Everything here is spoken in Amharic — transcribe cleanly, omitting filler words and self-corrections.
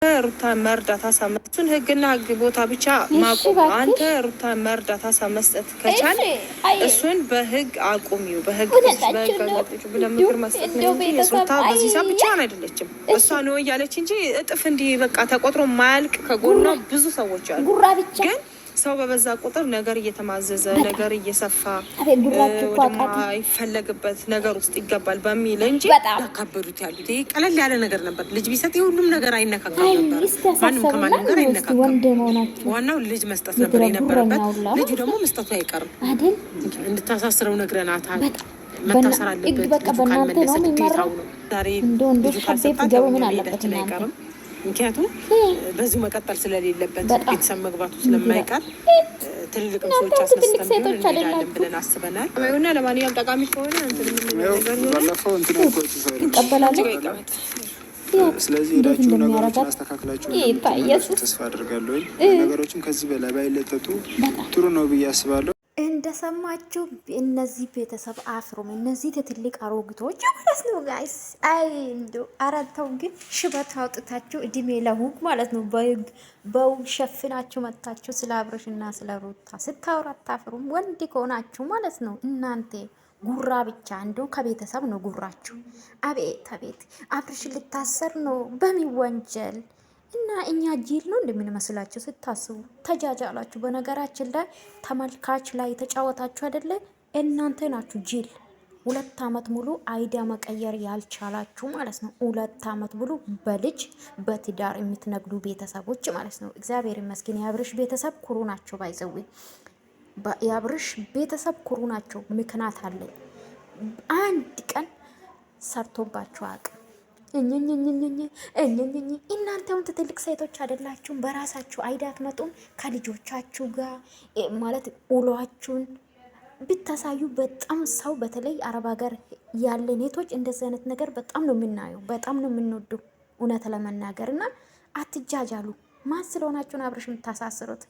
ሩታ መርዳታ ሳመስቱን ህግና ህግ ቦታ ብቻ ማቆም አንተ ሩታ መርዳታ ሳመስጠት ከቻለ እሱን በህግ አቁሚው በህግ ብለምክር መስጠት ነው እንጂ ሩታ በዚህ ሰዓት ብቻዋን አይደለችም እሷ ነው ያለች እንጂ እጥፍ እንዲ በቃ ተቆጥሮ ማያልቅ ከጎኗ ብዙ ሰዎች አሉ ግን ሰው በበዛ ቁጥር ነገር እየተማዘዘ ነገር እየሰፋ ይፈለግበት ነገር ውስጥ ይገባል በሚል እንጂ ያካበዱት ያሉት ይሄ ቀለል ያለ ነገር ነበር ልጅ ቢሰጥ ሁሉም ነገር አይነካካም ነበር ማንም ከማንም ጋር አይነካካም ዋናው ልጅ መስጠት ነበር የነበረበት ልጁ ደግሞ መስጠቱ አይቀርም አይደል እንድታሳስረው ነግረናታል መታሰር አለበት በቃ በእናንተ ነው የሚመራው ዛሬ ልጁ ካሰጣ ምን አለበት አይቀርም ምክንያቱም በዚህ መቀጠል ስለሌለበት ቤተሰብ መግባቱ ስለማይቀር ትልልቅም ሰዎች አስተስተምሩ አይደለም ብለን አስበናል እና ለማንኛውም ጠቃሚ ከሆነ ባለፈው ይቀበላል ስለዚህ ሄዳችሁ ነገሮችን አስተካክላችሁ ተስፋ አድርጋለሁ ነገሮችም ከዚህ በላይ ባይለጠጡ ጥሩ ነው ብዬ አስባለሁ እንደሰማችሁ እነዚህ ቤተሰብ አፍሮም እነዚህ ትልቅ አሮጊቶች ማለት ነው ጋይስ አይ እንደው አራተው ግን ሽበት አውጥታችሁ እድሜ ለሁግ ማለት ነው በውግ ሸፍናችሁ መጣችሁ ስለ አብርሽና ስለ ሩታ ስታወራ አታፍሩም ወንድ ከሆናችሁ ማለት ነው እናንተ ጉራ ብቻ እንደው ከቤተሰብ ነው ጉራችሁ አቤት አቤት አብርሽ ልታሰር ነው በሚወንጀል እና እኛ ጂል ነው እንደምንመስላችሁ ስታስቡ ተጃጃላችሁ በነገራችን ላይ ተመልካች ላይ ተጫወታችሁ አይደለ እናንተ ናችሁ ጂል 2 አመት ሙሉ አይዳ መቀየር ያልቻላችሁ ማለት ነው 2 አመት ሙሉ በልጅ በትዳር የምትነግዱ ቤተሰቦች ማለት ነው እግዚአብሔር ይመስገን የአብርሽ ቤተሰብ ኩሩ ናቸው ባይዘው የአብርሽ ቤተሰብ ኩሩ ናቸው ምክንያት አለ አንድ ቀን ሰርቶባችሁ አቅም እናንተውን ትልቅ ሴቶች አይደላችሁም በራሳችሁ አይዳት መጡም ከልጆቻችሁ ጋር ማለት ውሏችሁን ብታሳዩ በጣም ሰው በተለይ አረብ ሀገር ያለ ኔቶች እንደዚህ አይነት ነገር በጣም ነው የምናየው በጣም ነው የምንወደው እውነት ለመናገርና አትጃጃሉ ማን ስለሆናችሁን አብርሽ የምታሳስሩት